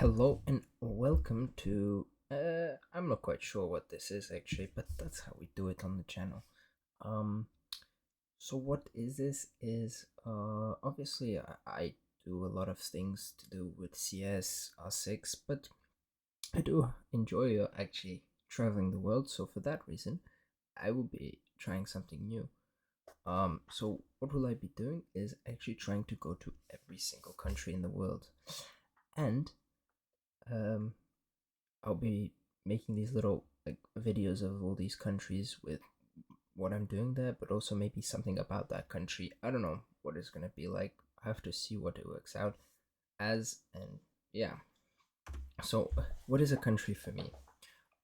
Hello and welcome to I'm not quite sure what this is actually, but that's how we do it on the channel. Um so what is this is obviously I do a lot of things to do with CS R6, but I do enjoy actually traveling the world, so for that reason I will be trying something new. So what will I be doing is actually trying to go to every single country in the world. And um I'll be making these little like videos of all these countries with what I'm doing there, but also maybe something about that country. I don't know what it's gonna be like. I have to see what it works out as, and yeah. So, what is a country for me?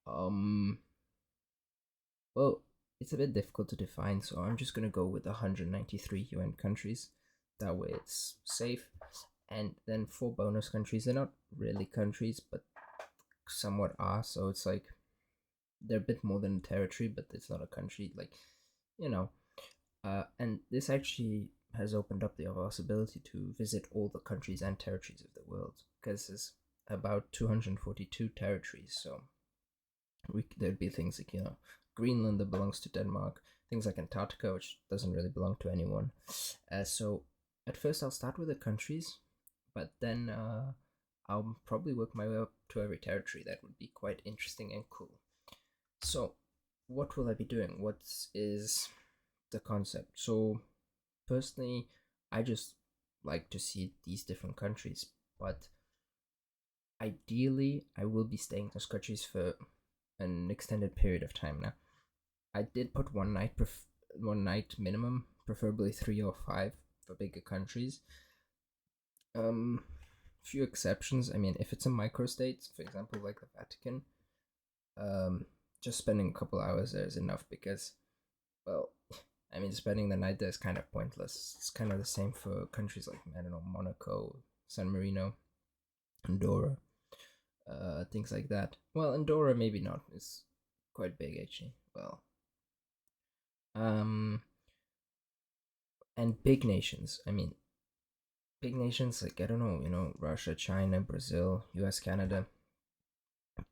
Um, well, it's a bit difficult to define, so I'm just gonna go with 193 UN countries. That way, it's safe. And then four bonus countries. They're not really countries, but somewhat are. So it's like they're a bit more than a territory, but it's not a country. Like, you know, and this actually has opened up the possibility to visit all the countries and territories of the world because there's about 242 territories. So there'd be things like Greenland that belongs to Denmark, things like Antarctica, which doesn't really belong to anyone. So at first I'll start with the countries, but then I'll probably work my way up to every territory. That would be quite interesting and cool. So, what will I be doing? What is the concept? So, personally, I just like to see these different countries, but ideally, I will be staying in those countries for an extended period of time. Now, I did put 1 night, 1 night minimum, preferably 3 or 5 for bigger countries. Few exceptions. I mean, if it's a microstate, for example, like the Vatican, just spending a couple hours there is enough because, well, I mean, spending the night there is kind of pointless. It's kind of the same for countries like, I don't know, Monaco, San Marino, Andorra, things like that. Well, Andorra maybe not. It's quite big actually. Well, um, and big nations. I mean, big nations like I don't know, Russia, China, Brazil, U.S., Canada.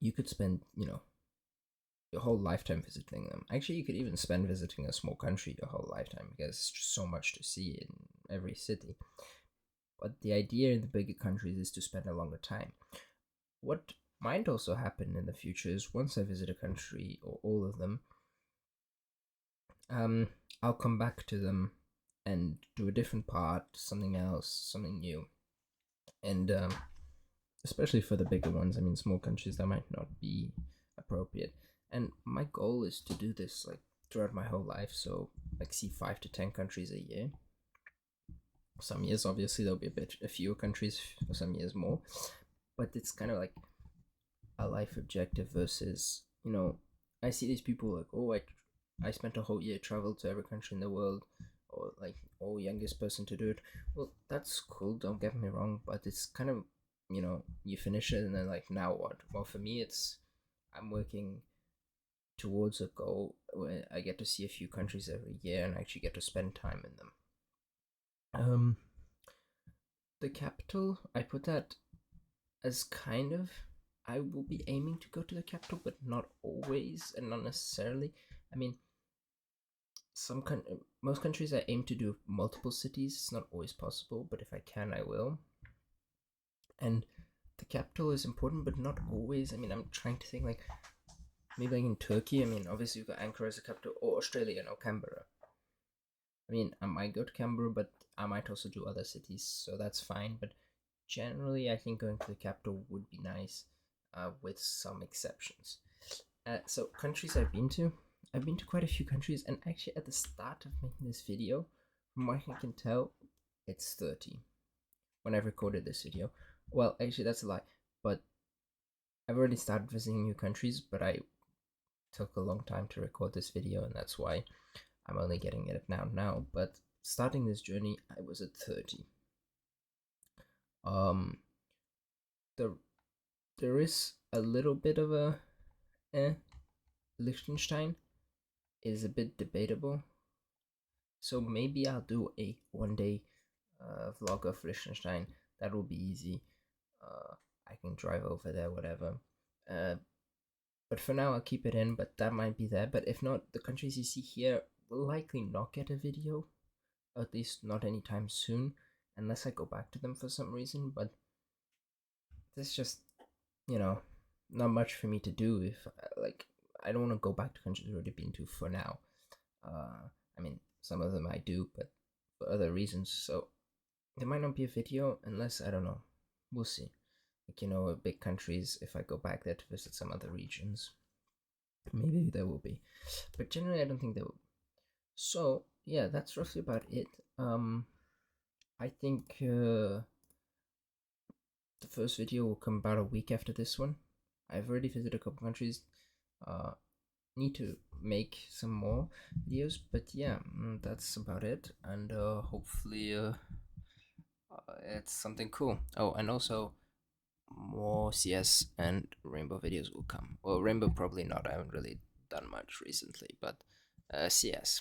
You could spend, your whole lifetime visiting them. Actually, you could even spend visiting a small country your whole lifetime because there's just so much to see in every city. But the idea in the bigger countries is to spend a longer time. What might also happen in the future is once I visit a country or all of them, um, I'll come back to them and do a different part, something else, something new. And especially for the bigger ones, I mean, small countries, that might not be appropriate. And my goal is to do this like throughout my whole life. So, like, see 5 to 10 countries a year. Some years, obviously, there'll be a fewer countries, some years more. But it's kind of like a life objective versus, I see these people like, oh, I spent a whole year traveled to every country in the world, or like, oh, youngest person to do it. Well, that's cool, don't get me wrong, but it's kind of, you finish it and then like, now what? Well, for me, I'm working towards a goal where I get to see a few countries every year and actually get to spend time in them. The capital, I put that as kind of, I will be aiming to go to the capital, but not always and not necessarily. I mean, most countries I aim to do multiple cities. It's not always possible, but if I can, I will. And the capital is important, but not always. I mean, I'm trying to think like maybe like in Turkey. I mean, obviously you've got Ankara as a capital, or Australia, no, Canberra. I mean, I might go to Canberra, but I might also do other cities, so that's fine. But generally, I think going to the capital would be nice, with some exceptions. So countries I've been to quite a few countries, and actually at the start of making this video, from what I can tell, it's 30 when I recorded this video. Well, actually that's a lie, but I've already started visiting new countries, but I took a long time to record this video, and that's why I'm only getting it now. But starting this journey, I was at 30. Um, there is a little bit of a Liechtenstein is a bit debatable. So maybe I'll do a 1 day vlog of Liechtenstein. That will be easy. I can drive over there, whatever. But for now, I'll keep it in. But that might be there. But if not, the countries you see here will likely not get a video, at least not anytime soon, unless I go back to them for some reason. But there's just, you know, not much for me to do if like I don't want to go back to countries I've already been to for now. I mean, some of them I do, but for other reasons. So there might not be a video unless, I don't know. We'll see. Like, you know, big countries, if I go back there to visit some other regions, maybe there will be. But generally, I don't think there will. So yeah, that's roughly about it. I think the first video will come about a week after this one. I've already visited a couple countries. Need to make some more videos, but yeah, that's about it. And hopefully, it's something cool. Oh, and also more CS and Rainbow videos will come. Well, Rainbow probably not. I haven't really done much recently, but CS.